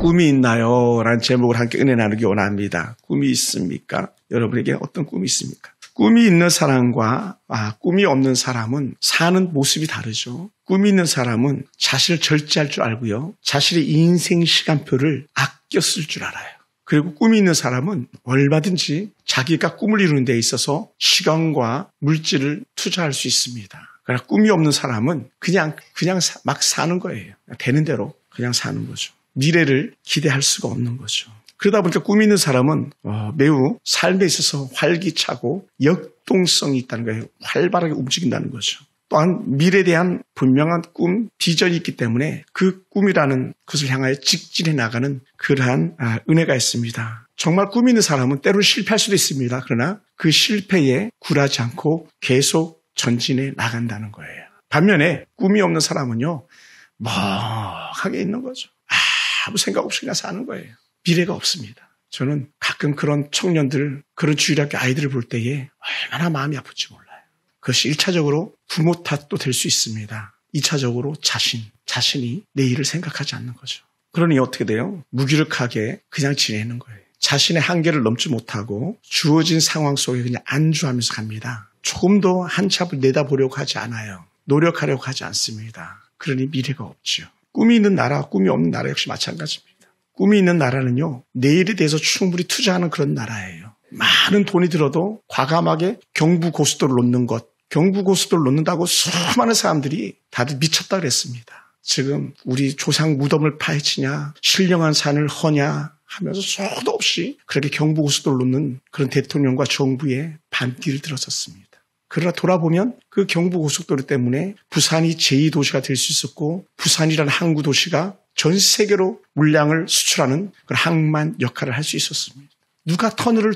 꿈이 있나요? 라는 제목을 함께 은혜 나누기 원합니다. 꿈이 있습니까? 여러분에게 어떤 꿈이 있습니까? 꿈이 있는 사람과 꿈이 없는 사람은 사는 모습이 다르죠. 꿈이 있는 사람은 자신을 절제할 줄 알고요. 자신의 인생 시간표를 아껴 쓸 줄 알아요. 그리고 꿈이 있는 사람은 얼마든지 자기가 꿈을 이루는 데 있어서 시간과 물질을 투자할 수 있습니다. 그러나 꿈이 없는 사람은 그냥 막 사는 거예요. 되는 대로 그냥 사는 거죠. 미래를 기대할 수가 없는 거죠. 그러다 보니까 꿈이 있는 사람은 매우 삶에 있어서 활기차고 역동성이 있다는 거예요. 활발하게 움직인다는 거죠. 또한 미래에 대한 분명한 꿈, 비전이 있기 때문에 그 꿈이라는 것을 향하여 직진해 나가는 그러한 은혜가 있습니다. 정말 꿈이 있는 사람은 때로는 실패할 수도 있습니다. 그러나 그 실패에 굴하지 않고 계속 전진해 나간다는 거예요. 반면에 꿈이 없는 사람은요, 멍하게 있는 거죠. 아무 생각 없이 그냥 사는 거예요. 미래가 없습니다. 저는 가끔 그런 청년들, 그런 주일학교 아이들을 볼 때에 얼마나 마음이 아플지 몰라요. 그것이 1차적으로 부모 탓도 될 수 있습니다. 2차적으로 자신이 내일을 생각하지 않는 거죠. 그러니 어떻게 돼요? 무기력하게 그냥 지내는 거예요. 자신의 한계를 넘지 못하고 주어진 상황 속에 그냥 안주하면서 갑니다. 조금 더 한참을 내다보려고 하지 않아요. 노력하려고 하지 않습니다. 그러니 미래가 없죠. 꿈이 있는 나라, 꿈이 없는 나라 역시 마찬가지입니다. 꿈이 있는 나라는요, 내일에 대해서 충분히 투자하는 그런 나라예요. 많은 돈이 들어도 과감하게 경부고속도로를 놓는 것, 경부고속도로를 놓는다고 수많은 사람들이 다들 미쳤다 그랬습니다. 지금 우리 조상 무덤을 파헤치냐, 신령한 산을 허냐 하면서 수도 없이 그렇게 경부고속도로를 놓는 그런 대통령과 정부의 반기를 들었었습니다. 그러나 돌아보면 그 경부고속도로 때문에 부산이 제2도시가 될 수 있었고, 부산이라는 항구 도시가 전 세계로 물량을 수출하는 그런 항만 역할을 할 수 있었습니다. 누가 터널을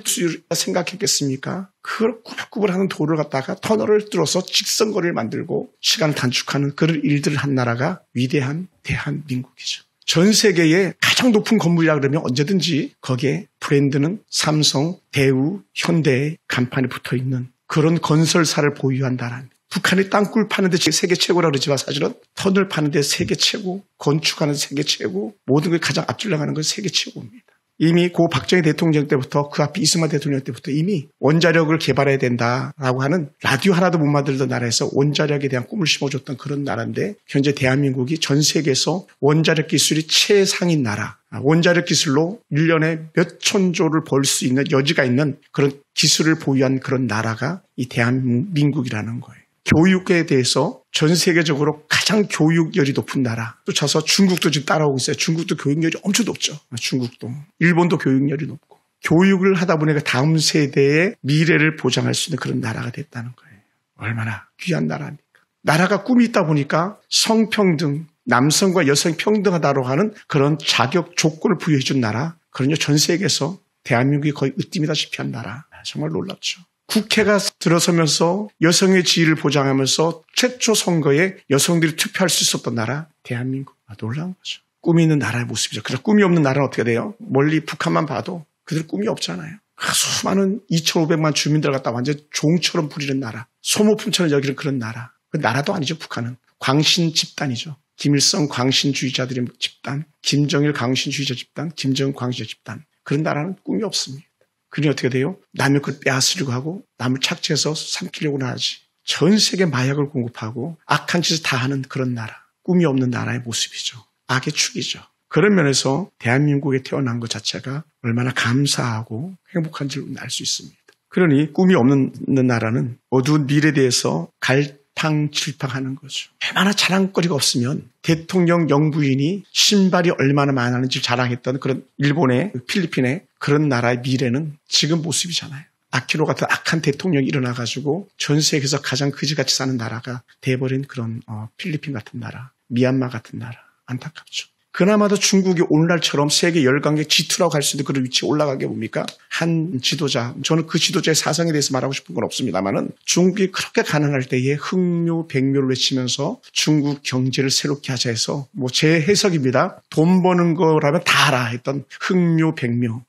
생각했겠습니까? 그걸 꾸불꾸불하는 도로를 갖다가 터널을 뚫어서 직선거리를 만들고 시간을 단축하는 그런 일들을 한 나라가 위대한 대한민국이죠. 전 세계의 가장 높은 건물이라 그러면 언제든지 거기에 브랜드는 삼성, 대우, 현대의 간판이 붙어있는 그런 건설사를 보유한 나라입니다. 북한이 땅굴 파는데 세계 최고라고 그러지만 사실은 터널 파는데 세계 최고, 건축하는 세계 최고, 모든 걸 가장 앞줄 나가는 건 세계 최고입니다. 이미 고 박정희 대통령 때부터 그 앞에 이승만 대통령 때부터 이미 원자력을 개발해야 된다라고 하는 라디오 하나도 못 만들던 나라에서 원자력에 대한 꿈을 심어줬던 그런 나라인데, 현재 대한민국이 전 세계에서 원자력 기술이 최상인 나라, 원자력 기술로 1년에 몇 천조를 벌 수 있는 여지가 있는 그런 기술을 보유한 그런 나라가 이 대한민국이라는 거예요. 교육에 대해서 전 세계적으로 가장 교육열이 높은 나라. 쫓아서 중국도 지금 따라오고 있어요. 중국도 교육열이 엄청 높죠. 중국도. 일본도 교육열이 높고. 교육을 하다 보니까 다음 세대의 미래를 보장할 수 있는 그런 나라가 됐다는 거예요. 얼마나 귀한 나라입니까? 나라가 꿈이 있다 보니까 성평등, 남성과 여성 평등하다고 하는 그런 자격 조건을 부여해 준 나라. 그러니 전 세계에서 대한민국이 거의 으뜸이다시피 한 나라. 정말 놀랍죠. 국회가 들어서면서 여성의 지위를 보장하면서 최초 선거에 여성들이 투표할 수 있었던 나라, 대한민국. 놀라운 거죠. 꿈이 있는 나라의 모습이죠. 그래서 꿈이 없는 나라는 어떻게 돼요? 멀리 북한만 봐도 그들 꿈이 없잖아요. 수많은 2,500만 주민들 갖다 완전 종처럼 부리는 나라, 소모품처럼 여기는 그런 나라. 그 나라도 아니죠, 북한은. 광신 집단이죠. 김일성 광신주의자들의 집단, 김정일 광신주의자 집단, 김정은 광신주의자 집단. 그런 나라는 꿈이 없습니다. 그러니 어떻게 돼요? 남의 걸 빼앗으려고 하고 남을 착취해서 삼키려고는 하지. 전 세계 마약을 공급하고 악한 짓을 다 하는 그런 나라. 꿈이 없는 나라의 모습이죠. 악의 축이죠. 그런 면에서 대한민국에 태어난 것 자체가 얼마나 감사하고 행복한지를 알 수 있습니다. 그러니 꿈이 없는 나라는 어두운 미래에 대해서 갈팡질팡하는 거죠. 얼마나 자랑거리가 없으면 대통령 영부인이 신발이 얼마나 많았는지 자랑했던 그런 일본의 필리핀의 그런 나라의 미래는 지금 모습이잖아요. 아키로 같은 악한 대통령이 일어나가지고 전 세계에서 가장 그지같이 사는 나라가 돼버린 그런 필리핀 같은 나라, 미얀마 같은 나라. 안타깝죠. 그나마도 중국이 오늘날처럼 세계 열강의 G2라고 할 수 있는 그런 위치에 올라간 게 뭡니까? 한 지도자, 저는 그 지도자의 사상에 대해서 말하고 싶은 건 없습니다만은 중국이 그렇게 가난할 때에 흑묘, 백묘를 외치면서 중국 경제를 새롭게 하자 해서 제 해석입니다. 돈 버는 거라면 다 알아 했던 흑묘, 백묘.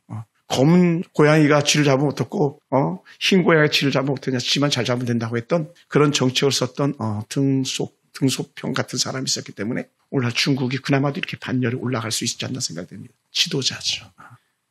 검은 고양이가 쥐를 잡으면 어떻고, 흰 고양이가 쥐를 잡으면 어떠냐, 쥐만 잘 잡으면 된다고 했던 그런 정책을 썼던 등소평 같은 사람이 있었기 때문에 오늘날 중국이 그나마도 이렇게 반열에 올라갈 수 있지 않나 생각됩니다. 지도자죠.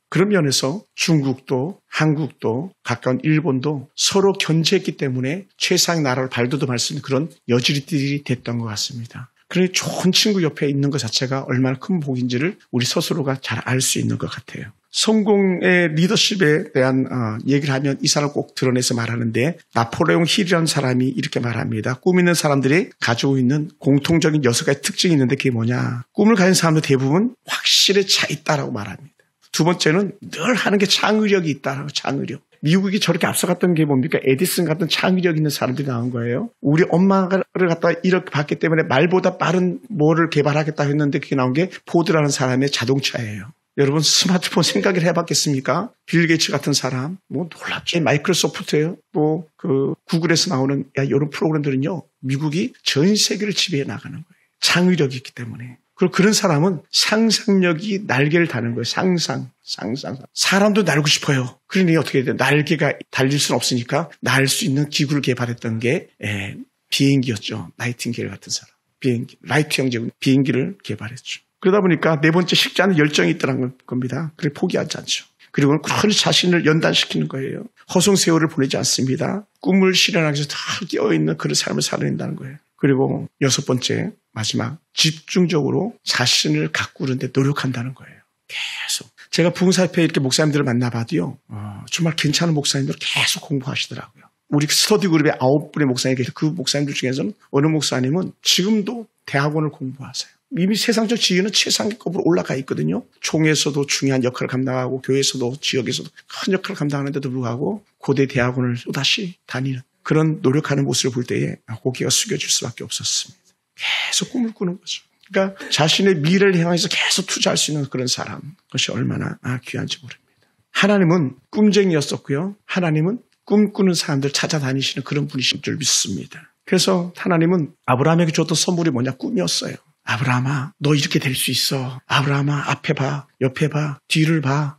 그런 면에서 중국도 한국도 가까운 일본도 서로 견제했기 때문에 최상의 나라를 발돋움할 수 있는 그런 여지들이 됐던 것 같습니다. 그러니 좋은 친구 옆에 있는 것 자체가 얼마나 큰 복인지를 우리 스스로가 잘 알 수 있는 것 같아요. 성공의 리더십에 대한 얘기를 하면 이 사람을 꼭 드러내서 말하는데 나폴레옹 힐이라는 사람이 이렇게 말합니다. 꿈 있는 사람들이 가지고 있는 공통적인 6가지 특징이 있는데 그게 뭐냐. 꿈을 가진 사람들 대부분 확실히 차 있다라고 말합니다. 두 번째는 늘 하는 게 창의력이 있다라고. 창의력. 미국이 저렇게 앞서갔던 게 뭡니까? 에디슨 같은 창의력 있는 사람들이 나온 거예요. 우리 엄마를 갖다가 이렇게 봤기 때문에 말보다 빠른 뭐를 개발하겠다 했는데 그게 나온 게 포드라는 사람의 자동차예요. 여러분 스마트폰 생각을 해봤겠습니까? 빌 게이츠 같은 사람, 뭐 놀랍게 마이크로소프트예요. 뭐 그 구글에서 나오는 이런 프로그램들은요, 미국이 전 세계를 지배해 나가는 거예요. 창의력이 있기 때문에. 그리고 그런 사람은 상상력이 날개를 다는 거예요. 상상. 사람도 날고 싶어요. 그러니 어떻게 해야 돼요? 날개가 달릴 수는 없으니까 날 수 있는 기구를 개발했던 게 비행기였죠. 나이팅게일 같은 사람. 비행기. 라이트 형제 비행기를 개발했죠. 그러다 보니까 네 번째 식자는 열정이 있더라는 겁니다. 그래 포기하지 않죠. 그리고 큰 자신을 연단시키는 거예요. 허송세월을 보내지 않습니다. 꿈을 실현하기 위해서 다 깨어있는 그런 삶을 살아낸다는 거예요. 그리고 6번째 마지막 집중적으로 자신을 가꾸는데 노력한다는 거예요. 계속. 제가 부흥사협회 이렇게 목사님들을 만나봐도요. 정말 괜찮은 목사님들 계속 공부하시더라고요. 우리 스터디 그룹에 9분의 목사님이 계세요. 그 목사님들 중에서는 어느 목사님은 지금도 대학원을 공부하세요. 이미 세상적 지위는 최상급으로 올라가 있거든요. 총회에서도 중요한 역할을 감당하고 교회에서도 지역에서도 큰 역할을 감당하는데도 불구하고 고대 대학원을 또다시 다니는 그런 노력하는 모습을 볼 때에 고개가 숙여질 수밖에 없었습니다. 계속 꿈을 꾸는 거죠. 그러니까 자신의 미래를 향해서 계속 투자할 수 있는 그런 사람, 그것이 얼마나 귀한지 모릅니다. 하나님은 꿈쟁이였었고요. 하나님은 꿈꾸는 사람들 찾아다니시는 그런 분이신 줄 믿습니다. 그래서 하나님은 아브라함에게 줬던 선물이 뭐냐? 꿈이었어요. 아브라함아, 너 이렇게 될 수 있어. 아브라함아, 앞에 봐, 옆에 봐, 뒤를 봐.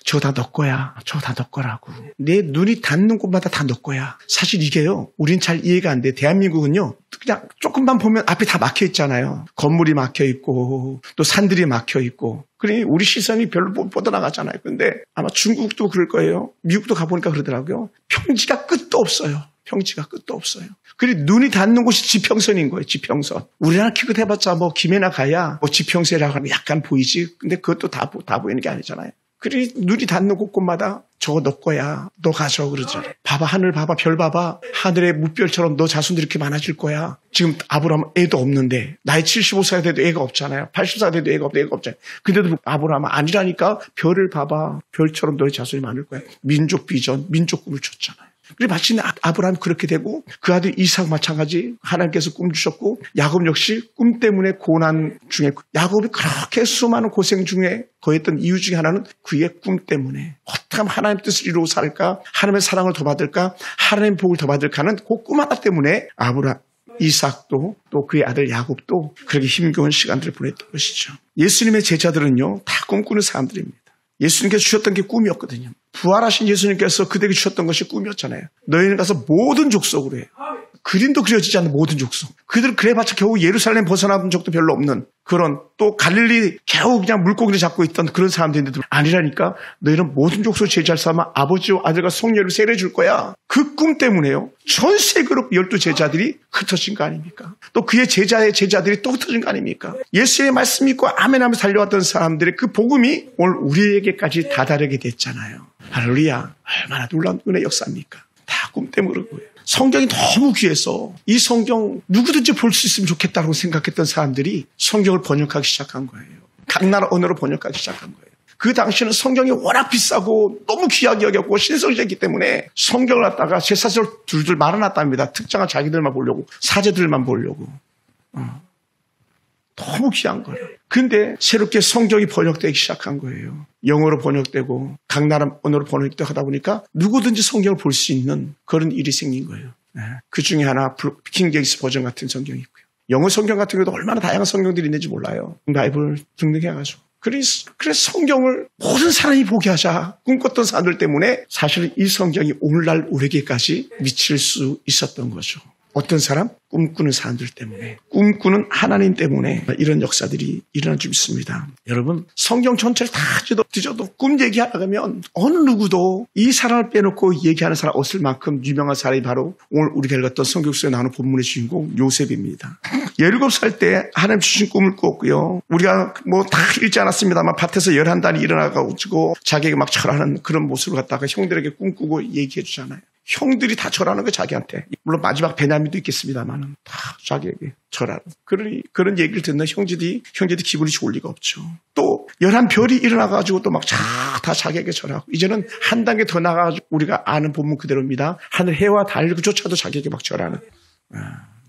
저거 다 너 거야. 저거 다 너 거라고. 내 눈이 닿는 곳마다 다 너 거야. 사실 이게요, 우린 잘 이해가 안 돼. 대한민국은요, 그냥 조금만 보면 앞에 다 막혀 있잖아요. 건물이 막혀 있고, 또 산들이 막혀 있고. 그러니 우리 시선이 별로 못 뻗어나가잖아요. 근데 아마 중국도 그럴 거예요. 미국도 가보니까 그러더라고요. 평지가 끝도 없어요. 평지가 끝도 없어요. 그리고 눈이 닿는 곳이 지평선인 거예요. 지평선. 우리나라 기껏 해봤자 뭐 김해나 가야 뭐 지평선이라고 하면 약간 보이지. 근데 그것도 다 보이는 게 아니잖아요. 그리고 눈이 닿는 곳곳마다 저거 너 거야. 너 가져 그러잖아요. 봐봐, 하늘 봐봐, 별 봐봐. 하늘의 무별처럼 너 자손들이 이렇게 많아질 거야. 지금 아브라함은 애도 없는데 나이 75세가 돼도 애가 없잖아요. 80세가 돼도 애가 없잖아요. 근데도 아브라함은 아니라니까 별을 봐봐. 별처럼 너의 자손이 많을 거야. 민족 비전, 민족 꿈을 줬잖아요. 그리고 마침 아브라함이 그렇게 되고 그 아들 이삭 마찬가지 하나님께서 꿈 주셨고 야곱 역시 꿈 때문에 고난 중에 야곱이 그렇게 수많은 고생 중에 거했던 이유 중에 하나는 그의 꿈 때문에 어떻게 하면 하나님의 뜻을 이루고 살까? 하나님의 사랑을 더 받을까? 하나님의 복을 더 받을까 하는 그 꿈 하나 때문에 아브라함, 이삭도 또 그의 아들 야곱도 그렇게 힘겨운 시간들을 보냈던 것이죠. 예수님의 제자들은요 다 꿈꾸는 사람들입니다. 예수님께서 주셨던 게 꿈이었거든요. 부활하신 예수님께서 그들에게 주셨던 것이 꿈이었잖아요. 너희는 가서 모든 족속으로 해요. 그림도 그려지지 않는 모든 족속. 그들은 그래봤자 겨우 예루살렘 벗어나본 적도 별로 없는 그런 또 갈릴리 겨우 그냥 물고기를 잡고 있던 그런 사람들인데도 아니라니까 너희는 모든 족속 제자를 삼아 아버지와 아들과 성령을 세례 줄 거야. 그 꿈 때문에요. 전 세계로 12제자들이 흩어진 거 아닙니까? 또 그의 제자들이 또 흩어진 거 아닙니까? 예수의 말씀 믿고 아멘하면서 달려왔던 사람들의 그 복음이 오늘 우리에게까지 다다르게 됐잖아요. 할렐루야. 얼마나 놀라운 은혜의 역사입니까? 다 꿈 때문에 그런 거예요. 성경이 너무 귀해서 이 성경 누구든지 볼 수 있으면 좋겠다고 생각했던 사람들이 성경을 번역하기 시작한 거예요. 각 나라 언어로 번역하기 시작한 거예요. 그 당시에는 성경이 워낙 비싸고 너무 귀하게 여겼고 신성했기 때문에 성경을 갖다가 제사절 둘둘 말아놨답니다. 특정한 자기들만 보려고, 사제들만 보려고. 너무 귀한 거예요. 근데 새롭게 성경이 번역되기 시작한 거예요. 영어로 번역되고 각 나라 언어로 번역되고 하다 보니까 누구든지 성경을 볼 수 있는 그런 일이 생긴 거예요. 그 중에 하나 킹제임스 버전 같은 성경이 있고요. 영어 성경 같은 경우도 얼마나 다양한 성경들이 있는지 몰라요. 바이블 등등해가지고. 그래서 성경을 모든 사람이 보게 하자 꿈꿨던 사람들 때문에 사실은 이 성경이 오늘날 우리에게까지 미칠 수 있었던 거죠. 어떤 사람? 꿈꾸는 사람들 때문에, 꿈꾸는 하나님 때문에 이런 역사들이 일어날 줄 믿습니다. 여러분, 성경 전체를 다 뒤져도 꿈 얘기하면 어느 누구도 이 사람을 빼놓고 얘기하는 사람 없을 만큼 유명한 사람이 바로 오늘 우리가 읽었던 성경 속에 나오는 본문의 주인공 요셉입니다. 17살 때 하나님 주신 꿈을 꾸었고요. 우리가 뭐 다 읽지 않았습니다만 밭에서 11달이 일어나가지고 자기에게 막 절하는 그런 모습을 갖다가 형들에게 꿈꾸고 얘기해 주잖아요. 형들이 다 절하는 거 자기한테. 물론 마지막 베냐민도 있겠습니다만 다 자기에게 절하는 그런 얘기를 듣는 형제들이 기분이 좋을 리가 없죠. 또 11별이 일어나가지고 또 막 다 자기에게 절하고, 이제는 한 단계 더 나가가지고 우리가 아는 본문 그대로입니다. 하늘 해와 달조차도 자기에게 막 절하는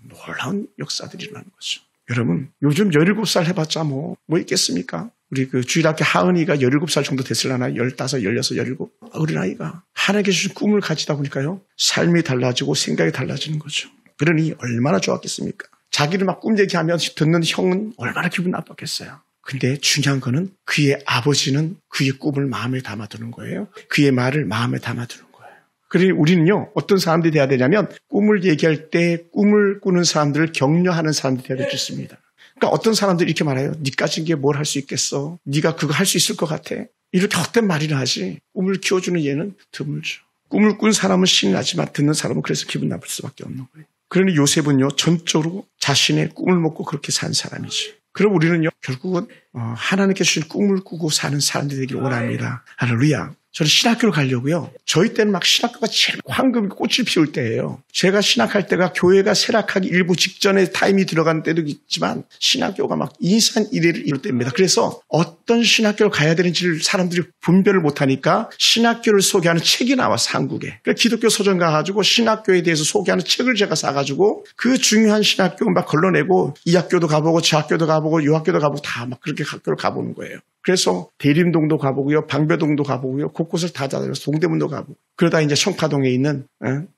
놀라운 역사들이 일어나는 거죠. 여러분, 요즘 17살 해봤자 뭐 있겠습니까? 우리 그 주일학교 하은이가 17살 정도 됐을라나? 15, 16, 17. 어린아이가 하나님께 주신 꿈을 가지다 보니까요, 삶이 달라지고 생각이 달라지는 거죠. 그러니 얼마나 좋았겠습니까? 자기를 막 꿈 얘기하면 듣는 형은 얼마나 기분 나빴겠어요. 근데 중요한 거는 그의 아버지는 그의 꿈을 마음에 담아두는 거예요. 그의 말을 마음에 담아두는 거예요. 그러니 우리는요, 어떤 사람들이 돼야 되냐면 꿈을 얘기할 때 꿈을 꾸는 사람들을 격려하는 사람들이 돼야 될 수 있습니다. 그러니까 어떤 사람들이 이렇게 말해요. 네가 가진 게 뭘 할 수 있겠어? 네가 그거 할 수 있을 것 같아? 이렇게 헛된 말이나 하지. 꿈을 키워주는 얘는 드물죠. 꿈을 꾼 사람은 신이 나지만 듣는 사람은 그래서 기분 나쁠 수밖에 없는 거예요. 그러니 요셉은요, 전적으로 자신의 꿈을 먹고 그렇게 산 사람이지. 그럼 우리는요, 결국은 하나님께 주신 꿈을 꾸고 사는 사람들이 되길 원합니다. 할렐루야. 저는 신학교를 가려고요. 저희 때는 막 신학교가 제일 황금 꽃을 피울 때예요. 제가 신학할 때가 교회가 쇠락하기 일부 직전에 타임이 들어간 때도 있지만 신학교가 막 인산 이래를 이룰 때입니다. 그래서 어떤 신학교를 가야 되는지를 사람들이 분별을 못하니까 신학교를 소개하는 책이 나왔어, 한국에. 그래서 기독교 서점 가가지고 신학교에 대해서 소개하는 책을 제가 사가지고 그 중요한 신학교 막 걸러내고 이 학교도 가보고 저 학교도 가보고 이 학교도 가보고 다 막 그렇게 학교를 가보는 거예요. 그래서 대림동도 가보고요, 방배동도 가보고요, 곳곳을 다 다녀서 동대문도 가보고, 그러다 이제 청파동에 있는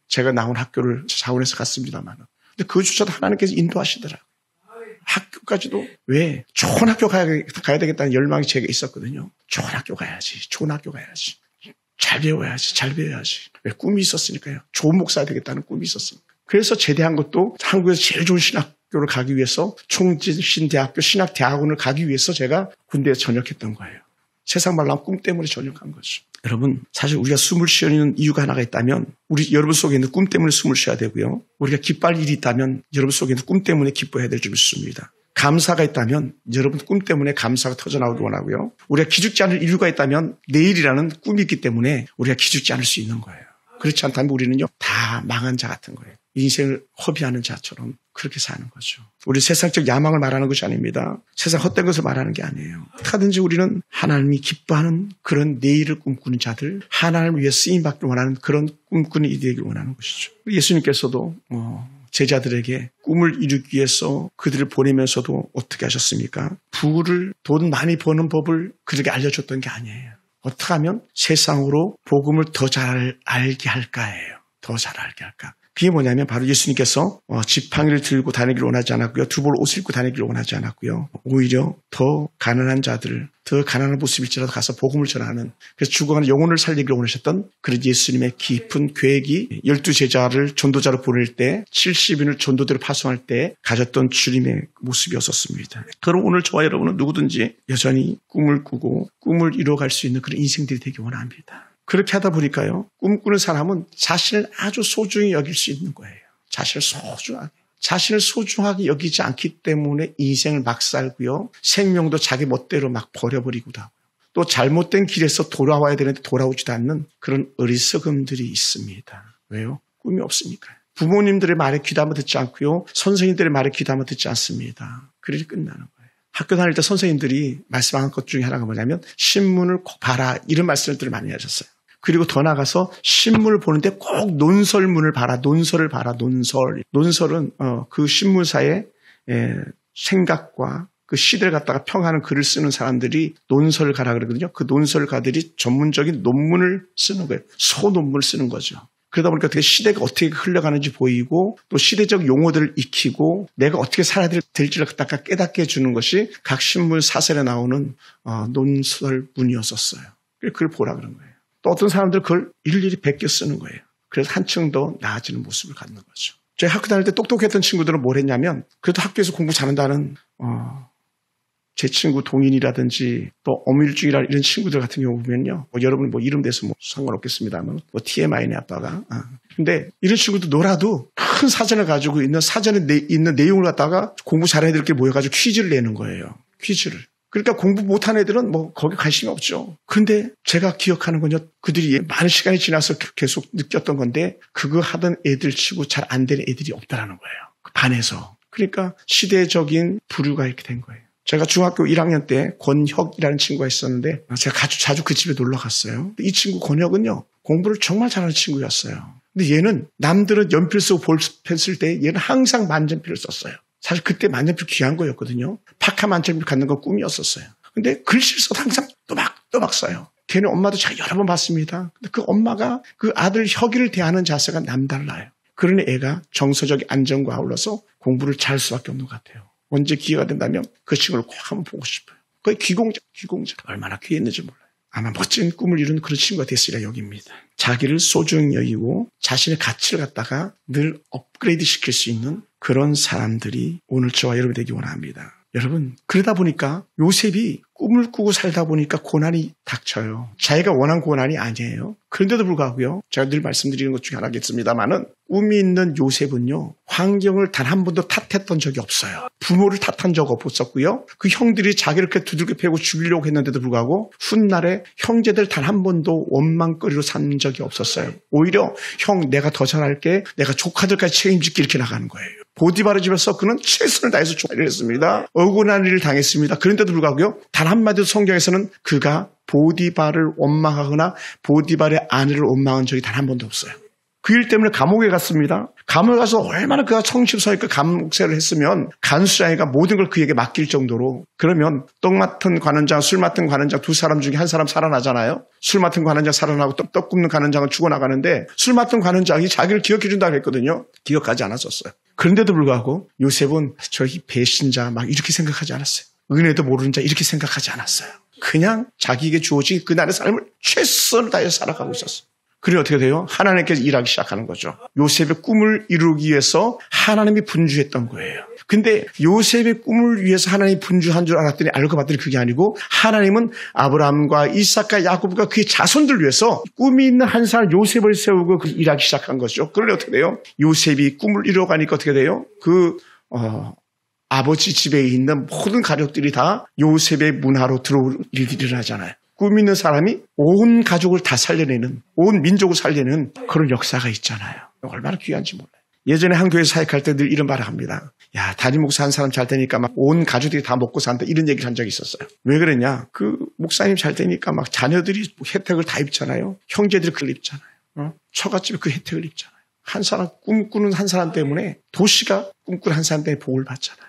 제가 나온 학교를 자원해서 갔습니다만, 근데 그조차도 하나님께서 인도하시더라고요. 학교까지도 왜 좋은 학교 가야 되겠다는 열망이 제게 있었거든요. 좋은 학교 가야지, 좋은 학교 가야지, 잘 배워야지. 왜? 꿈이 있었으니까요. 좋은 목사가 되겠다는 꿈이 있었으니까. 그래서 제대한 것도 한국에서 제일 좋은 신학교를 가기 위해서 총진신대학교 신학대학원을 가기 위해서 제가 군대에 전역했던 거예요. 세상 말로 하면 꿈 때문에 전역한 거죠. 여러분, 사실 우리가 숨을 쉬는 이유가 하나가 있다면 여러분 속에 있는 꿈 때문에 숨을 쉬어야 되고요. 우리가 기뻐할 일이 있다면 여러분 속에 있는 꿈 때문에 기뻐해야 될 줄 믿습니다. 감사가 있다면 여러분 꿈 때문에 감사가 터져나오기 원하고요. 우리가 기죽지 않을 이유가 있다면 내일이라는 꿈이 있기 때문에 우리가 기죽지 않을 수 있는 거예요. 그렇지 않다면 우리는요, 다 망한 자 같은 거예요. 인생을 허비하는 자처럼 그렇게 사는 거죠. 우리 세상적 야망을 말하는 것이 아닙니다. 세상 헛된 것을 말하는 게 아니에요. 어떻게든지 우리는 하나님이 기뻐하는 그런 내일을 꿈꾸는 자들, 하나님을 위해 쓰임받기 원하는 그런 꿈꾸는 이들이 되길 원하는 것이죠. 예수님께서도 제자들에게 꿈을 이루기 위해서 그들을 보내면서도 어떻게 하셨습니까? 돈 많이 버는 법을 그들에게 알려줬던 게 아니에요. 어떻게 하면 세상으로 복음을 더 잘 알게 할까예요. 더 잘 알게 할까. 그게 뭐냐면 바로 예수님께서 지팡이를 들고 다니기를 원하지 않았고요. 두 벌 옷을 입고 다니기를 원하지 않았고요. 오히려 더 가난한 자들을, 더 가난한 모습일지라도 가서 복음을 전하는, 그래서 죽어가는 영혼을 살리기를 원하셨던 그런 예수님의 깊은 계획이 12제자를 전도자로 보낼 때 70인을 전도대로 파송할 때 가졌던 주님의 모습이었었습니다. 그럼 오늘 저와 여러분은 누구든지 여전히 꿈을 꾸고 꿈을 이루어갈 수 있는 그런 인생들이 되기 원합니다. 그렇게 하다 보니까요, 꿈꾸는 사람은 자신을 아주 소중히 여길 수 있는 거예요. 자신을 소중하게 여기지 않기 때문에 인생을 막 살고요, 생명도 자기 멋대로 막 버려버리기도 하고요, 또 잘못된 길에서 돌아와야 되는데 돌아오지도 않는 그런 어리석음들이 있습니다. 왜요? 꿈이 없으니까요. 부모님들의 말에 귀담아 듣지 않고요, 선생님들의 말에 귀담아 듣지 않습니다. 그래서 끝나는 거예요. 학교 다닐 때 선생님들이 말씀한 것 중에 하나가 뭐냐면 신문을 꼭 봐라, 이런 말씀들을 많이 하셨어요. 그리고 더 나가서 신문을 보는데 꼭 논설문을 봐라. 논설을 봐라. 논설은 그 신문사의 생각과 그 시대를 갖다가 평하는 글을 쓰는 사람들이 논설을 가라 그러거든요. 그 논설가들이 전문적인 논문을 쓰는 거예요. 소논문을 쓰는 거죠. 그러다 보니까 되게 시대가 어떻게 흘러가는지 보이고 또 시대적 용어들을 익히고 내가 어떻게 살아야 될지를 갖다가 깨닫게 해주는 것이 각 신문 사설에 나오는 논설문이었었어요. 그걸 보라 그런 거예요. 또 어떤 사람들은 그걸 일일이 베껴 쓰는 거예요. 그래서 한층 더 나아지는 모습을 갖는 거죠. 제가 학교 다닐 때 똑똑했던 친구들은 뭘 했냐면 그래도 학교에서 공부 잘한다는 제 친구 동인이라든지 또 어밀중이라 이런 친구들 같은 경우 보면요. 여러분 이름 대서 상관없겠습니다만 TMI네 아빠가. 근데 이런 친구도 놀아도 큰 사전을 가지고 있는 사전에 있는 내용을 갖다가 공부 잘하는 애들끼리 모여가지고 퀴즈를 내는 거예요. 퀴즈를. 그러니까 공부 못한 애들은 거기 관심이 없죠. 그런데 제가 기억하는 건요. 그들이 많은 시간이 지나서 계속 느꼈던 건데 그거 하던 애들 치고 잘 안 되는 애들이 없다라는 거예요. 그 반에서. 그러니까 시대적인 부류가 이렇게 된 거예요. 제가 중학교 1학년 때 권혁이라는 친구가 있었는데 제가 자주 그 집에 놀러 갔어요. 이 친구 권혁은요. 공부를 정말 잘하는 친구였어요. 근데 얘는 남들은 연필 쓰고 볼펜 쓸 때 얘는 항상 만년필을 썼어요. 사실 그때 만년필 귀한 거였거든요. 파카 만년필 갖는 건 꿈이었었어요. 근데 글씨를 써도 항상 또박 써요. 걔는 엄마도 제가 여러 번 봤습니다. 근데 그 엄마가 그 아들 혁이를 대하는 자세가 남달라요. 그러니 애가 정서적 안정과 아울러서 공부를 잘할 수밖에 없는 것 같아요. 언제 기회가 된다면 그 친구를 꼭 한번 보고 싶어요. 거의 귀공자. 얼마나 귀했는지 몰라요. 아마 멋진 꿈을 이룬 그런 친구가 됐으리라 여깁니다. 자기를 소중히 여기고 자신의 가치를 갖다가 늘 업그레이드 시킬 수 있는 그런 사람들이 오늘 저와 여러분이 되기 원합니다. 여러분, 그러다 보니까 요셉이 꿈을 꾸고 살다 보니까 고난이 닥쳐요. 자기가 원한 고난이 아니에요. 그런데도 불구하고요. 제가 늘 말씀드리는 것 중에 하나겠습니다만은 꿈이 있는 요셉은요. 환경을 단 한 번도 탓했던 적이 없어요. 부모를 탓한 적 없었고요. 그 형들이 자기를 이렇게 두들겨 패고 죽이려고 했는데도 불구하고 훗날에 형제들 단 한 번도 원망거리로 산 적이 없었어요. 오히려 형 내가 더 잘할게. 내가 조카들까지 책임질게 이렇게 나가는 거예요. 보디바르 집에서 그는 최선을 다해서 조카를 했습니다. 억울한 일을 당했습니다. 그런데도 불구하고요. 단 한마디도 성경에서는 그가 보디바를 원망하거나 보디바르의 아내를 원망한 적이 단 한 번도 없어요. 그 일 때문에 감옥에 갔습니다. 감옥에 가서 얼마나 그가 성실성있게 감옥생활을 했으면 간수장이가 모든 걸 그에게 맡길 정도로 그러면 떡 맡은 관원장, 술 맡은 관원장 두 사람 중에 한 사람 살아나잖아요. 술 맡은 관원장 살아나고 떡 굽는 관원장은 죽어나가는데 술 맡은 관원장이 자기를 기억해 준다고 했거든요. 기억하지 않았었어요. 그런데도 불구하고 요셉은 저희 배신자 막 이렇게 생각하지 않았어요. 은혜도 모르는 자 이렇게 생각하지 않았어요. 그냥 자기에게 주어진 그날의 삶을 최선을 다해서 살아가고 있었어요. 그리고 어떻게 돼요? 하나님께서 일하기 시작하는 거죠. 요셉의 꿈을 이루기 위해서 하나님이 분주했던 거예요. 근데 요셉의 꿈을 위해서 하나님이 분주한 줄 알았더니 알고 봤더니 그게 아니고 하나님은 아브라함과 이삭과 야곱과 그의 자손들 위해서 꿈이 있는 한 사람 요셉을 세우고 일하기 시작한 거죠. 그러니 어떻게 돼요? 요셉이 꿈을 이루어가니까 어떻게 돼요? 아버지 집에 있는 모든 가족들이 다 요셉의 문화로 들어올 일들이 일어나잖아요. 꿈 있는 사람이 온 가족을 다 살려내는, 온 민족을 살려내는 그런 역사가 있잖아요. 얼마나 귀한지 몰라요. 예전에 한 교회 사역할 때 늘 이런 말을 합니다. 야, 담임 목사 한 사람 잘 되니까 막 온 가족들이 다 먹고 산다. 이런 얘기를 한 적이 있었어요. 왜 그랬냐? 그 목사님 잘 되니까 막 자녀들이 혜택을 다 입잖아요. 형제들이 그걸 입잖아요. 처갓집에 그 혜택을 입잖아요. 한 사람 꿈꾸는 한 사람 때문에 도시가 꿈꾸는 한 사람 때문에 복을 받잖아요.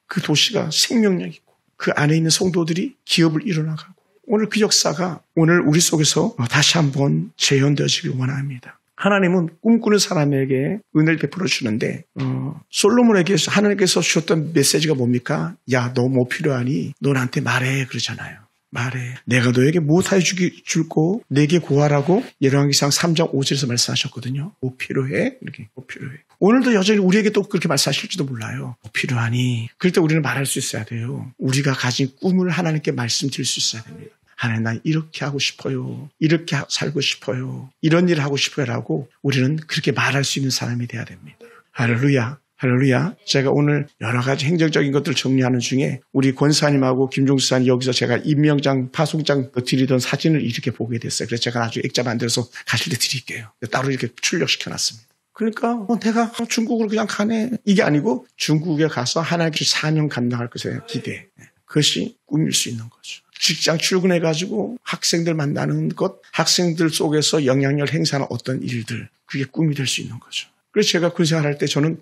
그 도시가 생명력 있고 그 안에 있는 성도들이 기업을 이뤄나가고 오늘 그 역사가 오늘 우리 속에서 다시 한번 재현되어지길 원합니다. 하나님은 꿈꾸는 사람에게 은혜를 베풀어 주는데 솔로몬에게 하나님께서 주셨던 메시지가 뭡니까? 야, 너 뭐 필요하니? 너 나한테 말해 그러잖아요. 말해. 내가 너에게 무엇하여 줄고 내게 구하라고 열왕기상 3장 5절에서 말씀하셨거든요. 뭐 필요해? 이렇게 뭐 필요해. 오늘도 여전히 우리에게 또 그렇게 말씀하실지도 몰라요. 뭐 필요하니? 그럴 때 우리는 말할 수 있어야 돼요. 우리가 가진 꿈을 하나님께 말씀드릴 수 있어야 됩니다. 하나님, 난 이렇게 하고 싶어요. 이렇게 살고 싶어요. 이런 일을 하고 싶어요라고 우리는 그렇게 말할 수 있는 사람이 돼야 됩니다. 할렐루야. 할렐루야. 제가 오늘 여러 가지 행정적인 것들을 정리하는 중에 우리 권사님하고 김종수사님 여기서 제가 임명장, 파송장 드리던 사진을 이렇게 보게 됐어요. 그래서 제가 나중에 액자 만들어서 가실 때 드릴게요. 따로 이렇게 출력시켜놨습니다. 그러니까 내가 중국으로 그냥 가네. 이게 아니고 중국에 가서 하나님께 4년 감당할 것에 기대. 그것이 꿈일 수 있는 거죠. 직장 출근해가지고 학생들 만나는 것, 학생들 속에서 영향력을 행사하는 어떤 일들, 그게 꿈이 될 수 있는 거죠. 그래서 제가 그 생활할 때 저는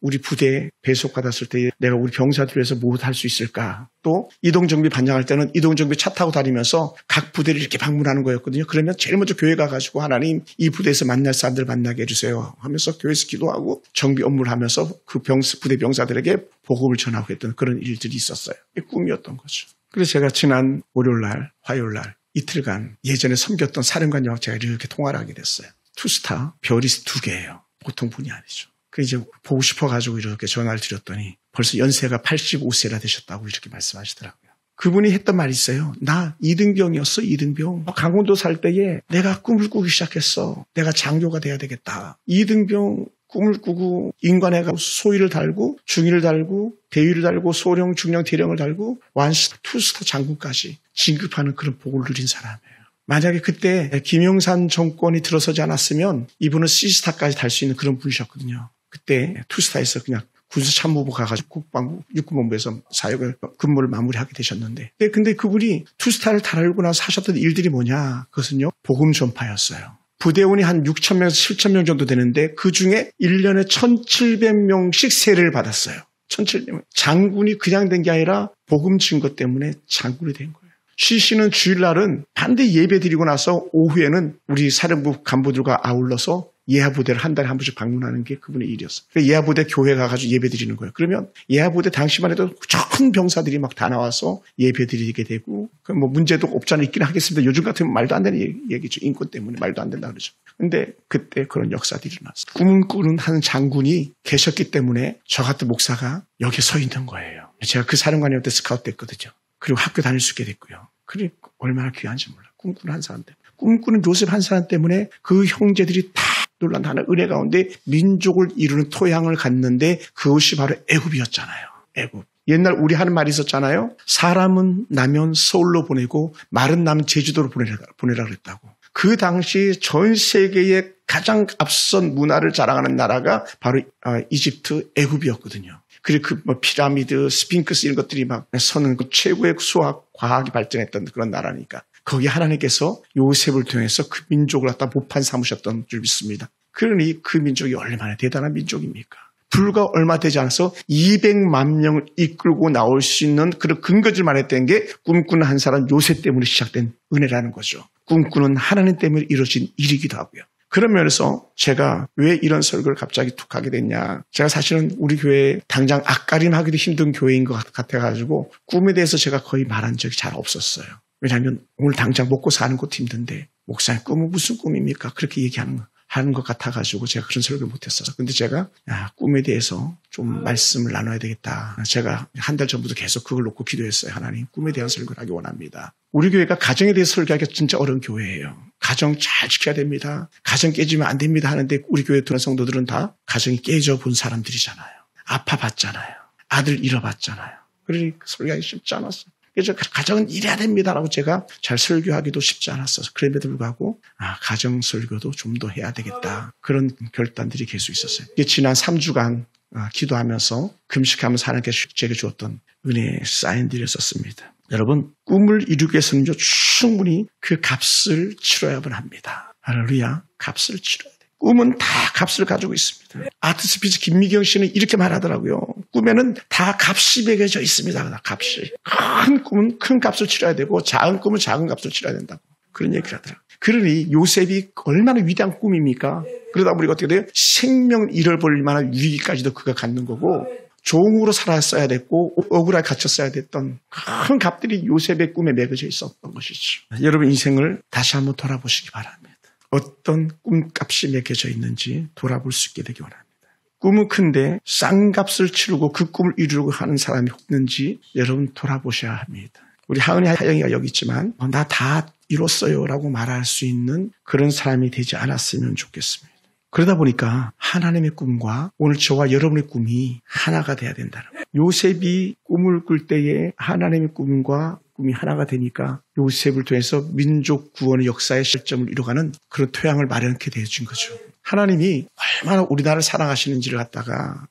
우리 부대에 배속받았을 때 내가 우리 병사들 위해서 무엇 할 수 있을까? 또 이동정비 반장할 때는 이동정비 차 타고 다니면서 각 부대를 이렇게 방문하는 거였거든요. 그러면 제일 먼저 교회 가가지고 하나님 이 부대에서 만날 사람들 만나게 해주세요 하면서 교회에서 기도하고 정비 업무를 하면서 그 부대 병사들에게 복음을 전하고 했던 그런 일들이 있었어요. 이게 꿈이었던 거죠. 그래서 제가 지난 월요일날, 화요일날 이틀간 예전에 섬겼던 사령관님하고 제가 이렇게 통화를 하게 됐어요. 투스타, 별이 2개예요. 보통 분이 아니죠. 그 이제 보고 싶어가지고 이렇게 전화를 드렸더니 벌써 연세가 85세나 되셨다고 이렇게 말씀하시더라고요. 그분이 했던 말이 있어요. 나 이등병이었어, 이등병. 강원도 살 때에 내가 꿈을 꾸기 시작했어. 내가 장교가 돼야 되겠다. 이등병 꿈을 꾸고 인관에 가서 소위를 달고 중위를 달고 대위를 달고 소령, 중령, 대령을 달고 완스타, 투스타 장군까지 진급하는 그런 복을 누린 사람이에요. 만약에 그때 김영삼 정권이 들어서지 않았으면 이분은 C스타까지 달 수 있는 그런 분이셨거든요. 그때 투스타에서 그냥 군수참모부 가가지고 국방부 육군본부에서 사역을 근무를 마무리하게 되셨는데 근데 그분이 투스타를 달고 나서 하셨던 일들이 뭐냐? 그것은요 복음 전파였어요. 부대원이 한 6,000명에서 7,000명 정도 되는데 그중에 1년에 1,700명씩 세례를 받았어요. 1,700명. 장군이 그냥 된 게 아니라 복음 진 것 때문에 장군이 된 거예요. 쉬시는 주일날은 반드시 예배 드리고 나서 오후에는 우리 사령부 간부들과 아울러서 예하부대를 한 달에 한 번씩 방문하는 게 그분의 일이었어요. 예하부대 교회 가가지고 예배 드리는 거예요. 그러면 예하부대 당시만 해도 큰 병사들이 막 다 나와서 예배 드리게 되고, 뭐 문제도 없잖아 있기는 하겠습니다. 요즘 같으면 말도 안 되는 얘기죠. 인권 때문에 말도 안 된다 그러죠. 근데 그때 그런 역사들이 일어났어요. 꿈을 꾸는 한 장군이 계셨기 때문에 저 같은 목사가 여기에 서 있는 거예요. 제가 그 사령관님한테 스카우트 됐거든요. 그리고 학교 다닐 수 있게 됐고요. 그리고 얼마나 귀한지 몰라. 꿈꾸는 한 사람 때문에. 꿈꾸는 요셉 한 사람 때문에 그 형제들이 다 놀란 하나 은혜 가운데 민족을 이루는 토양을 갖는데 그것이 바로 애굽이었잖아요. 애굽. 옛날 우리 하는 말이 있었잖아요. 사람은 나면 서울로 보내고 말은 나면 제주도로 보내라 그랬다고. 그 당시 전 세계의 가장 앞선 문화를 자랑하는 나라가 바로 이집트 애굽이었거든요. 그리고 그 피라미드, 스핑크스 이런 것들이 막 서는 그 최고의 수학, 과학이 발전했던 그런 나라니까. 거기 하나님께서 요셉을 통해서 그 민족을 갖다 모판 삼으셨던 줄 믿습니다. 그러니 그 민족이 얼마나 대단한 민족입니까? 불과 얼마 되지 않아서 200만 명을 이끌고 나올 수 있는 그런 근거질만 했던 게 꿈꾸는 한 사람 요셉 때문에 시작된 은혜라는 거죠. 꿈꾸는 하나님 때문에 이루어진 일이기도 하고요. 그런 면에서 제가 왜 이런 설교를 갑자기 툭 하게 됐냐. 제가 사실은 우리 교회 당장 앞가림하기도 힘든 교회인 것 같아가지고 꿈에 대해서 제가 거의 말한 적이 잘 없었어요. 왜냐하면 오늘 당장 먹고 사는 것도 힘든데 목사님 꿈은 무슨 꿈입니까? 그렇게 얘기하는 것 같아가지고 제가 그런 설교를 못했어요. 근데 제가 꿈에 대해서 좀 말씀을 나눠야 되겠다. 제가 한 달 전부터 계속 그걸 놓고 기도했어요. 하나님 꿈에 대한 설교를 하기 원합니다. 우리 교회가 가정에 대해서 설교하기가 진짜 어려운 교회예요. 가정 잘 지켜야 됩니다. 가정 깨지면 안 됩니다 하는데 우리 교회 들어온 성도들은 다 가정이 깨져 본 사람들이잖아요. 아파봤잖아요. 아들 잃어봤잖아요. 그러니 설교하기 쉽지 않았어요. 그래서 가정은 이래야 됩니다라고 제가 잘 설교하기도 쉽지 않았어서 그럼에도 불구하고 가정 설교도 좀 더 해야 되겠다. 그런 결단들이 계속 있었어요. 지난 3주간 기도하면서 금식하면서 하나님께서 제게 주었던 은혜의 사인들을 썼습니다. 여러분 꿈을 이루기 위해서는 충분히 그 값을 치러야만 합니다. 할렐루야. 값을 치러야 돼요. 꿈은 다 값을 가지고 있습니다. 아트스피치 김미경 씨는 이렇게 말하더라고요. 꿈에는 다 값이 매겨져 있습니다. 값이. 큰 꿈은 큰 값을 치러야 되고 작은 꿈은 작은 값을 치러야 된다고. 그런 얘기를 하더라고요. 그러니 요셉이 얼마나 위대한 꿈입니까? 그러다 보니까 어떻게 돼요? 생명을 잃어버릴 만한 위기까지도 그가 갖는 거고 종으로 살았어야 됐고 억울하게 갇혔어야 됐던 큰 값들이 요셉의 꿈에 매겨져 있었던 것이죠. 여러분 인생을 다시 한번 돌아보시기 바랍니다. 어떤 꿈값이 매겨져 있는지 돌아볼 수 있게 되기 원합니다. 꿈은 큰데 싼 값을 치르고 그 꿈을 이루려고 하는 사람이 없는지 여러분 돌아보셔야 합니다. 우리 하영이가 여기 있지만 나 다 이뤘어요 라고 말할 수 있는 그런 사람이 되지 않았으면 좋겠습니다. 그러다 보니까 하나님의 꿈과 오늘 저와 여러분의 꿈이 하나가 돼야 된다는 거예요. 요셉이 꿈을 꿀 때에 하나님의 꿈과 꿈이 하나가 되니까 요셉을 통해서 민족 구원의 역사의 실점을 이뤄가는 그런 토양을 마련하게 되어진 거죠. 하나님이 얼마나 우리나라를 사랑하시는지를 갖다가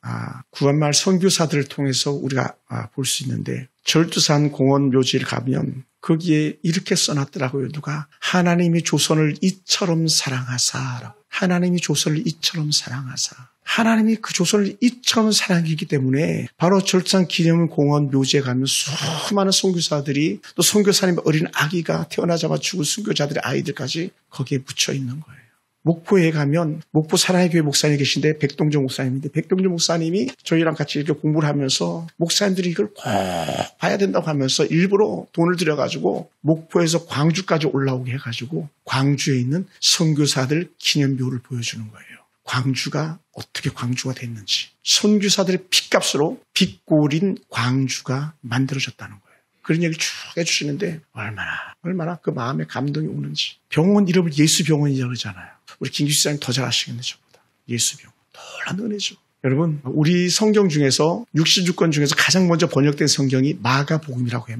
구한마을 선교사들을 통해서 우리가 볼 수 있는데 절두산 공원 묘지를 가면 거기에 이렇게 써놨더라고요. 누가 하나님이 조선을 이처럼 사랑하사라고. 하나님이 조선을 이처럼 사랑하사. 하나님이 그 조선을 이처럼 사랑하기 때문에 바로 절두산 기념공원 묘지에 가면 수많은 선교사들이 또 선교사님의 어린 아기가 태어나자마자 죽은 선교자들의 아이들까지 거기에 묻혀 있는 거예요. 목포에 가면 목포 사랑의 교회 목사님이 계신데 백동정 목사님인데 백동정 목사님이 저희랑 같이 이렇게 공부를 하면서 목사님들이 이걸 꼭 봐야 된다고 하면서 일부러 돈을 들여가지고 목포에서 광주까지 올라오게 해가지고 광주에 있는 선교사들 기념묘를 보여주는 거예요. 광주가 어떻게 광주가 됐는지, 선교사들의 핏값으로 빚골인 광주가 만들어졌다는 거예요. 그런 얘기를 쭉 해주시는데 얼마나 그 마음에 감동이 오는지. 병원 이름을 예수병원이라고 그러잖아요. 우리 김규 시장님 더 잘 아시겠네, 저보다. 예수병원. 놀라운 은혜죠. 여러분, 우리 성경 중에서 66권 중에서 가장 먼저 번역된 성경이 마가복음이라고 해요.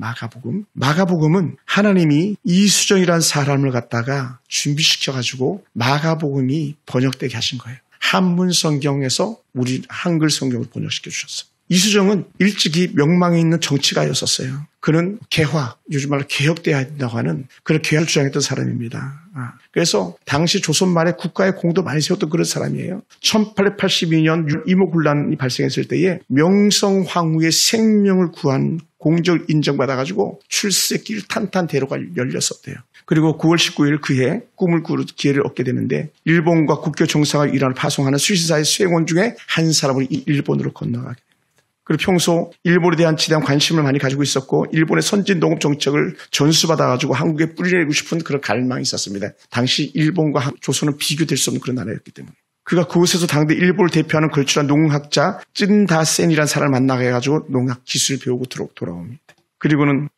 마가복음은 하나님이 이수정이라는 사람을 갖다가 준비시켜가지고 마가복음이 번역되게 하신 거예요. 한문 성경에서 우리 한글 성경을 번역시켜 주셨어요. 이수정은 일찍이 명망에 있는 정치가였었어요. 그는 개화, 요즘 말로 개혁돼야 된다고 하는 그런 개혁을 주장했던 사람입니다. 그래서 당시 조선 말에 국가의 공도 많이 세웠던 그런 사람이에요. 1882년 이모군란이 발생했을 때에 명성황후의 생명을 구한 공적을 인정받아가지고 출세길 탄탄대로가 열렸었대요. 그리고 9월 19일 그해 꿈을 꾸는 기회를 얻게 되는데 일본과 국교 정상을 이란을 파송하는 수시사의 수행원 중에 한 사람을 일본으로 건너가게 됩니다. 그리고 평소 일본에 대한 지대한 관심을 많이 가지고 있었고 일본의 선진 농업 정책을 전수받아가지고 한국에 뿌리내리고 싶은 그런 갈망이 있었습니다. 당시 일본과 조선은 비교될 수 없는 그런 나라였기 때문에. 그가 그곳에서 당대 일본을 대표하는 걸출한 농학자 찐다센이라는 사람을 만나가지고 농학 기술을 배우고 돌아옵니다. 그리고는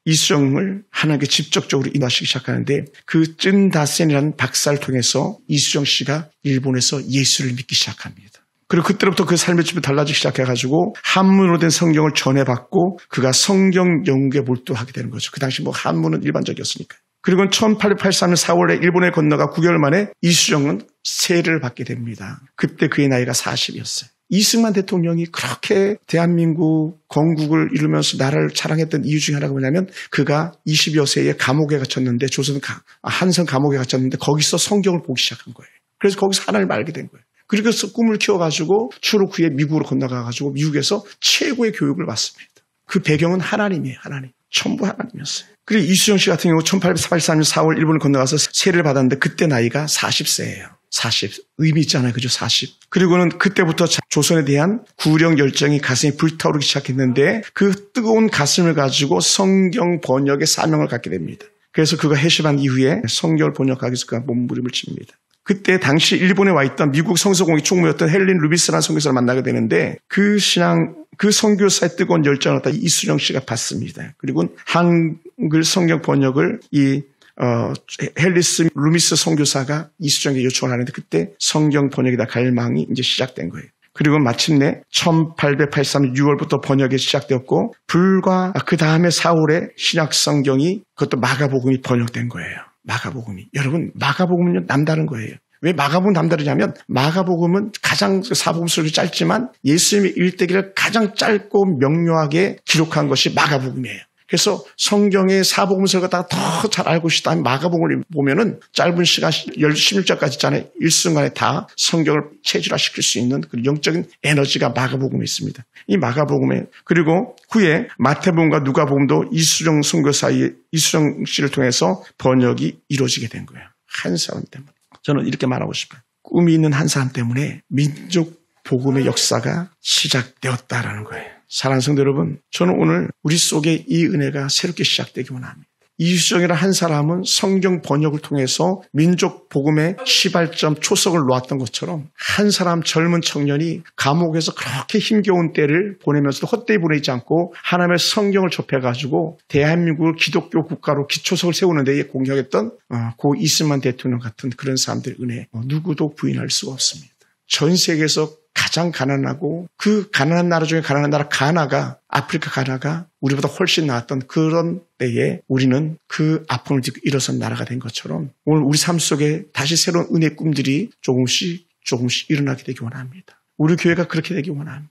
이수정을 하나님께 직접적으로 인도하시기 시작하는데 그 찐다센이라는 박사를 통해서 이수정 씨가 일본에서 예수를 믿기 시작합니다. 그리고 그때부터 그 삶의 집이 달라지기 시작해가지고 한문으로 된 성경을 전해받고 그가 성경 연구에 몰두하게 되는 거죠. 그 당시 한문은 일반적이었으니까. 그리고 1883년 4월에 일본에 건너가 9개월 만에 이수정은 세례를 받게 됩니다. 그때 그의 나이가 40이었어요. 이승만 대통령이 그렇게 대한민국 건국을 이루면서 나라를 자랑했던 이유 중에 하나가 뭐냐면 그가 20여 세에 감옥에 갇혔는데 조선 한성 감옥에 갇혔는데 거기서 성경을 보기 시작한 거예요. 그래서 거기서 하나님을 알게 된 거예요. 그리고 꿈을 키워가지고 추록 후에 미국으로 건너가가지고 미국에서 최고의 교육을 받습니다. 그 배경은 하나님이에요. 하나님. 전부 하나님이었어요. 그리고 이수정 씨 같은 경우 1883년 4월 일본을 건너가서 세례를 받았는데 그때 나이가 40세예요. 40. 의미 있잖아요. 그죠? 40. 그리고는 그때부터 조선에 대한 구령 열정이 가슴이 불타오르기 시작했는데 그 뜨거운 가슴을 가지고 성경 번역의 사명을 갖게 됩니다. 그래서 그가 해시반 이후에 성경을 번역하기 위해서 그가 몸부림을 칩니다. 그때 당시 일본에 와 있던 미국 성서공회 총무였던 헬린 루비스라는 선교사를 만나게 되는데 그 선교사의 뜨거운 열정을 갖다 이수정 씨가 받습니다. 그리고 한글 성경 번역을 헬리스 루미스 선교사가 이수정에게 요청을 하는데 그때 성경 번역에다 갈망이 이제 시작된 거예요. 그리고 마침내 1883년 6월부터 번역이 시작되었고 불과 그 다음에 4월에 신약 성경이 그것도 마가복음이 번역된 거예요. 마가복음이. 여러분, 마가복음은 남다른 거예요. 왜 마가복음은 남다르냐면 마가복음은 가장 사복음서로 짧지만 예수님의 일대기를 가장 짧고 명료하게 기록한 것이 마가복음이에요. 그래서 성경의 사복음서를 더 잘 알고 싶다면 마가복음을 보면은 짧은 시간 16절까지 있잖아요. 일순간에 다 성경을 체질화시킬 수 있는 그 영적인 에너지가 마가복음에 있습니다. 이 마가복음에 그리고 후에 마태복음과 누가복음도 이수정 선교사의 이수정 씨를 통해서 번역이 이루어지게 된 거예요. 한 사람 때문에. 저는 이렇게 말하고 싶어요. 꿈이 있는 한 사람 때문에 민족 복음의 역사가 시작되었다라는 거예요. 사랑하는 성도 여러분, 저는 오늘 우리 속에 이 은혜가 새롭게 시작되기 원합니다. 이수정이라는 한 사람은 성경 번역을 통해서 민족 복음의 시발점 초석을 놓았던 것처럼 한 사람 젊은 청년이 감옥에서 그렇게 힘겨운 때를 보내면서도 헛되이 보내지 않고 하나님의 성경을 접해가지고 대한민국을 기독교 국가로 기초석을 세우는 데에 공격했던 고 이승만 대통령 같은 그런 사람들의 은혜 누구도 부인할 수가 없습니다. 전 세계에서 가장 가난하고 그 가난한 나라 중에 가난한 나라 가나가 아프리카 가나가 우리보다 훨씬 나았던 그런 때에 우리는 그 아픔을 딛고 일어선 나라가 된 것처럼 오늘 우리 삶 속에 다시 새로운 은혜의 꿈들이 조금씩 일어나게 되기 원합니다. 우리 교회가 그렇게 되기 원합니다.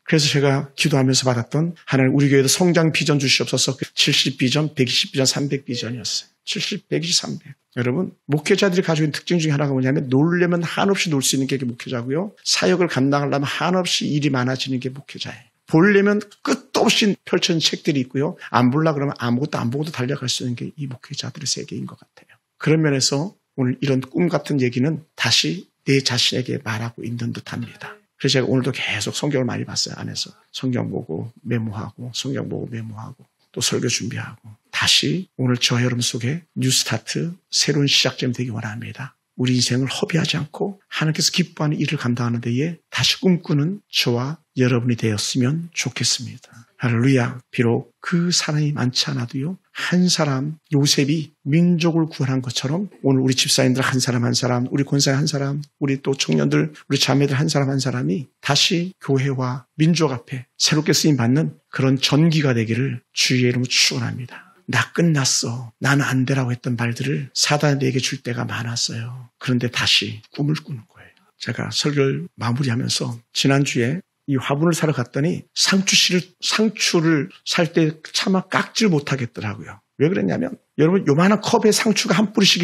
그래서 제가 기도하면서 받았던 하나님 우리 교회도 성장 비전 주시옵소서 70비전, 120비전, 300비전이었어요. 70, 120, 300. 여러분, 목회자들이 가지고 있는 특징 중에 하나가 뭐냐면 놀려면 한없이 놀 수 있는 게 목회자고요. 사역을 감당하려면 한없이 일이 많아지는 게 목회자예요. 보려면 끝도 없이 펼쳐진 책들이 있고요. 안 보려고 그러면 아무것도 안 보고도 달려갈 수 있는 게 이 목회자들의 세계인 것 같아요. 그런 면에서 오늘 이런 꿈 같은 얘기는 다시 내 자신에게 말하고 있는 듯합니다. 그래서 제가 오늘도 계속 성경을 많이 봤어요. 안에서 성경 보고 메모하고 성경 보고 메모하고 또 설교 준비하고 다시 오늘 저 여러분 속에 뉴스타트 새로운 시작점이 되기 원합니다. 우리 인생을 허비하지 않고 하나님께서 기뻐하는 일을 감당하는 데에 다시 꿈꾸는 저와 여러분이 되었으면 좋겠습니다. 할렐루야. 비록 그 사람이 많지 않아도요, 한 사람, 요셉이 민족을 구원한 것처럼 오늘 우리 집사님들 한 사람 한 사람, 우리 권사님 한 사람, 우리 또 청년들, 우리 자매들 한 사람 한 사람이 다시 교회와 민족 앞에 새롭게 쓰임받는 그런 전기가 되기를 주의 이름으로 축원합니다. 나 끝났어. 나는 안 되라고 했던 말들을 사단이 내게 줄 때가 많았어요. 그런데 다시 꿈을 꾸는 거예요. 제가 설교를 마무리하면서 지난주에 이 화분을 사러 갔더니 상추를 살 때 차마 깎질 못하겠더라고요. 왜 그랬냐면 여러분 요만한 컵에 상추가 한 폭씩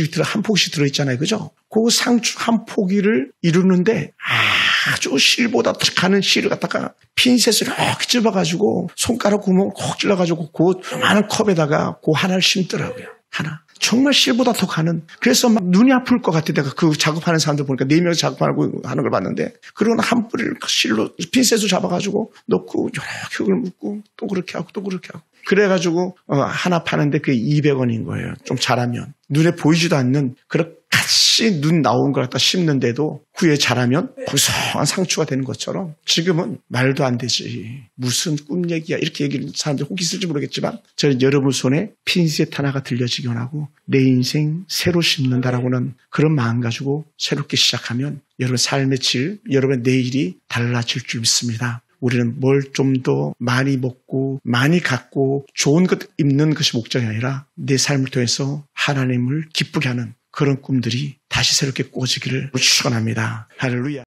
들어있잖아요. 그죠? 그 상추 한 포기를 이루는데 아주 실보다 가는 실을 갖다가 핀셋을 이렇게 찝어가지고 손가락 구멍을 콕 찔러가지고 그 많은 컵에다가 그 하나를 심더라고요. 하나. 정말 실보다 더 가는. 그래서 막 눈이 아플 것 같아. 내가 그 작업하는 사람들 보니까 4명이 작업하고 하는 걸 봤는데 그러고 한 뿌리를 실로 핀셋으로 잡아가지고 넣고 이렇게 흙을 묻고 또 그렇게 하고 또 그렇게 하고. 그래가지고 하나 파는데 그게 200원인 거예요. 좀 잘하면. 눈에 보이지도 않는 그런 같이 눈 나온 걸 갖다 심는데도 후에 자라면 고소한 상추가 되는 것처럼 지금은 말도 안 되지. 무슨 꿈 얘기야. 이렇게 얘기를 사람들이 혹 있을지 모르겠지만 저는 여러분 손에 핀셋 하나가 들려지기 원하고 내 인생 새로 심는다라고는 그런 마음 가지고 새롭게 시작하면 여러분 삶의 질, 여러분의 내일이 달라질 줄 믿습니다. 우리는 뭘 좀 더 많이 먹고 많이 갖고 좋은 것 입는 것이 목적이 아니라 내 삶을 통해서 하나님을 기쁘게 하는 그런 꿈들이 다시 새롭게 꾸어지기를 축원합니다. 할렐루야.